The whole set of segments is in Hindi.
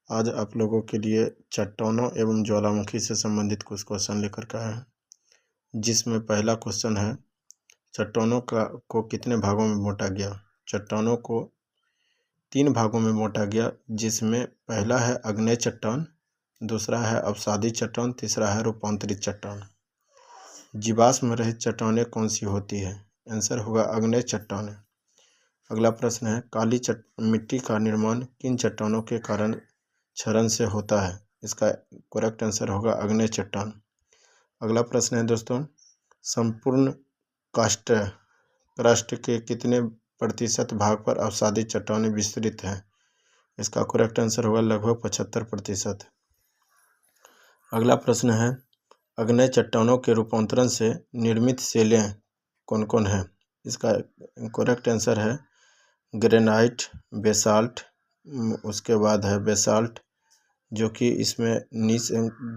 आज आप लोगों के लिए चट्टानों एवं ज्वालामुखी से संबंधित कुछ क्वेश्चन लेकर के आए हैं, जिसमें पहला क्वेश्चन है चट्टानों को कितने भागों में बांटा गया। चट्टानों को 3 भागों में बांटा गया, जिसमें पहला है आग्नेय चट्टान, दूसरा है अवसादी चट्टान, तीसरा है रूपांतरित चट्टान। जीवाश्म रहित चट्टानें कौन सी होती है? आंसर होगा आग्नेय चट्टानें। अगला प्रश्न है काली मिट्टी का निर्माण किन चट्टानों के कारण क्षरण से होता है? इसका करेक्ट आंसर होगा आग्नेय चट्टान। अगला प्रश्न है दोस्तों, संपूर्ण क्रस्ट के कितने प्रतिशत भाग पर अवसादी चट्टानें विस्तृत हैं? इसका करेक्ट आंसर होगा लगभग 75%। अगला प्रश्न है आग्नेय चट्टानों के रूपांतरण से निर्मित शैलें कौन कौन है? इसका करेक्ट आंसर है ग्रेनाइट, बेसाल्ट, उसके बाद है बेसाल्ट जो कि इसमें नीच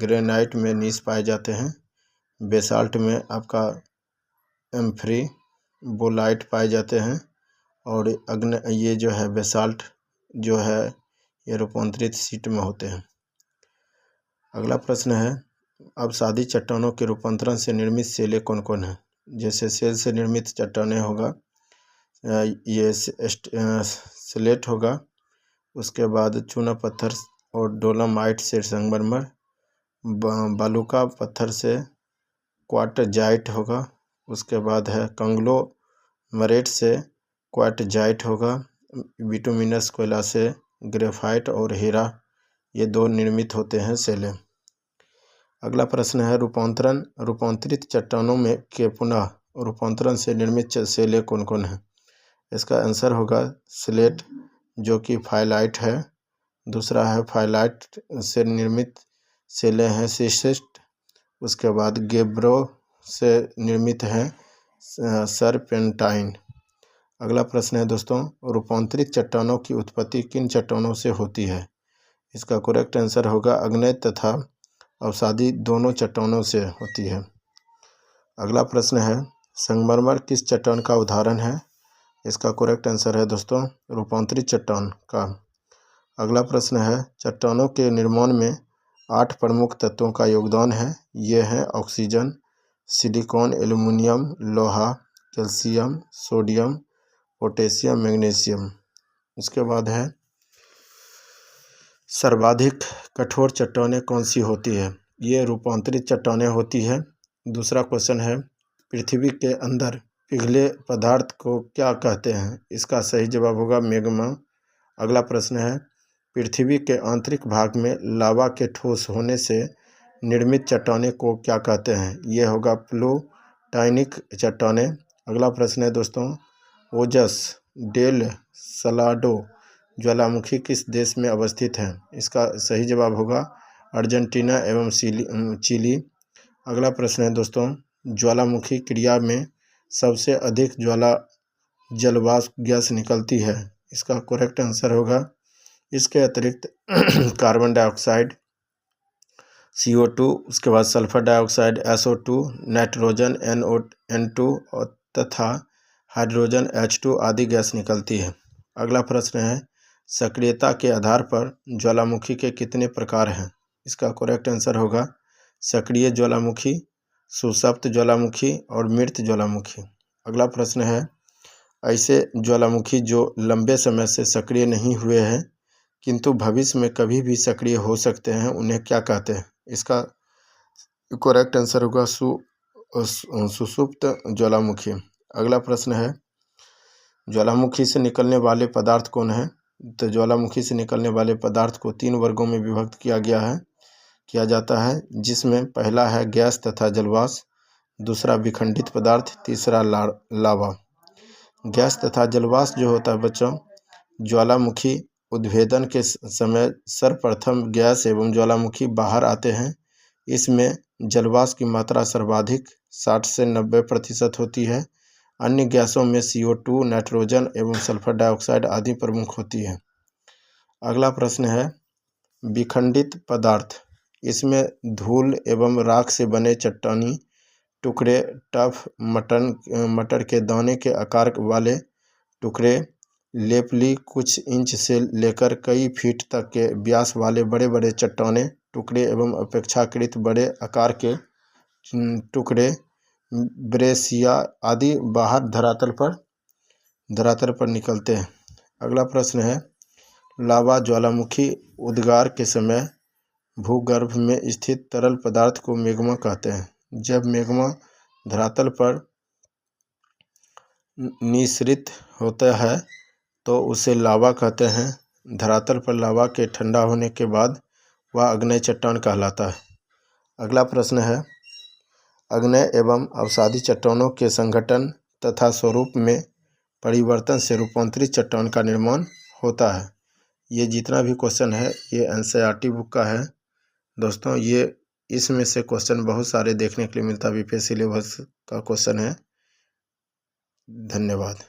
ग्रेनाइट में नीच पाए जाते हैं, बेसाल्ट में आपका एम्फरी बोलाइट पाए जाते हैं, और ये जो है बेसाल्ट जो है ये रूपांतरित शीट में होते हैं। अगला प्रश्न है अवसादी चट्टानों के रूपांतरण से निर्मित शैलें कौन कौन है? जैसे सेल से निर्मित चट्टानें होगा, ये स्लेट होगा, उसके बाद चूना पत्थर और डोलोमाइट से संगमरमर, बालूका पत्थर से क्वार्टजाइट होगा, उसके बाद है कंग्लोमरेट से क्वार्टजाइट होगा, बिटुमिनस कोयला से ग्रेफाइट और हीरा, ये 2 निर्मित होते हैं शैलें। अगला प्रश्न है रूपांतरित चट्टानों में के पुनः रूपांतरण से निर्मित शैलें कौन कौन है? इसका आंसर होगा स्लेट जो कि फाइलाइट है, दूसरा है फाइलाइट से निर्मित शैलें हैं सिसिस्ट, उसके बाद गेब्रो से निर्मित है सरपेंटाइन। अगला प्रश्न है दोस्तों रूपांतरित चट्टानों की उत्पत्ति किन चट्टानों से होती है? इसका करेक्ट आंसर होगा आग्नेय तथा अवसादी दोनों चट्टानों से होती है। अगला प्रश्न है संगमरमर किस चट्टान का उदाहरण है? इसका करेक्ट आंसर है दोस्तों रूपांतरित चट्टान का। अगला प्रश्न है चट्टानों के निर्माण में 8 प्रमुख तत्वों का योगदान है। ये हैं ऑक्सीजन, सिलिकॉन, एल्युमिनियम, लोहा, कैल्शियम, सोडियम, पोटेशियम, मैग्नीशियम। उसके बाद है सर्वाधिक कठोर चट्टानें कौन सी होती है? ये रूपांतरित चट्टानें होती है। दूसरा क्वेश्चन है पृथ्वी के अंदर पिघले पदार्थ को क्या कहते हैं? इसका सही जवाब होगा मैग्मा। अगला प्रश्न है पृथ्वी के आंतरिक भाग में लावा के ठोस होने से निर्मित चट्टानें को क्या कहते हैं? ये होगा प्लूटाइनिक चट्टानें। अगला प्रश्न है दोस्तों ओजस डेल सलाडो ज्वालामुखी किस देश में अवस्थित है? इसका सही जवाब होगा अर्जेंटीना एवं चिली। अगला प्रश्न है दोस्तों ज्वालामुखी क्रिया में सबसे अधिक जलवाष्प गैस निकलती है। इसका करेक्ट आंसर होगा इसके अतिरिक्त कार्बन डाइऑक्साइड CO2, उसके बाद sulphur dioxide SO2, nitrogen NO2 तथा हाइड्रोजन H2 आदि गैस निकलती है। अगला प्रश्न है सक्रियता के आधार पर ज्वालामुखी के कितने प्रकार हैं? इसका करेक्ट आंसर होगा सक्रिय ज्वालामुखी, सुषुप्त ज्वालामुखी और मृत ज्वालामुखी। अगला प्रश्न है ऐसे ज्वालामुखी जो लंबे समय से सक्रिय नहीं हुए हैं किंतु भविष्य में कभी भी सक्रिय हो सकते हैं, उन्हें क्या कहते हैं? इसका करेक्ट आंसर होगा सुषुप्त ज्वालामुखी। अगला प्रश्न है ज्वालामुखी से निकलने वाले पदार्थ कौन है? तो ज्वालामुखी से निकलने वाले पदार्थ को 3 वर्गों में विभक्त किया जाता है, जिसमें पहला है गैस तथा जलवाष्प, दूसरा विखंडित पदार्थ, तीसरा लावा। गैस तथा जलवाष्प जो होता है बच्चों, ज्वालामुखी उद्भेदन के समय सर्वप्रथम गैस एवं ज्वालामुखी बाहर आते हैं। इसमें जलवाष्प की मात्रा सर्वाधिक 60 से 90% होती है। अन्य गैसों में CO2, नाइट्रोजन एवं सल्फर डाइऑक्साइड आदि प्रमुख होती है। अगला प्रश्न है विखंडित पदार्थ, इसमें धूल एवं राख से बने चट्टानी टुकड़े, टफ मटर के दाने के आकार वाले टुकड़े, लेपली कुछ इंच से लेकर कई फीट तक के व्यास वाले बड़े बड़े चट्टाने टुकड़े एवं अपेक्षाकृत बड़े आकार के टुकड़े ब्रेसिया आदि बाहर धरातल पर निकलते हैं। अगला प्रश्न है, लावा ज्वालामुखी उद्गार के समय भूगर्भ में स्थित तरल पदार्थ को मैग्मा कहते हैं। जब मैग्मा धरातल पर निःसृत होता है तो उसे लावा कहते हैं। धरातल पर लावा के ठंडा होने के बाद वह आग्नेय चट्टान कहलाता है। अगला प्रश्न है, आग्नेय एवं अवसादी चट्टानों के संगठन तथा स्वरूप में परिवर्तन से रूपांतरित चट्टान का निर्माण होता है। ये जितना भी क्वेश्चन है ये एनसीईआरटी बुक का है दोस्तों। ये इसमें से क्वेश्चन बहुत सारे देखने के लिए मिलता है, बीपीएससी सिलेबस का क्वेश्चन है। धन्यवाद।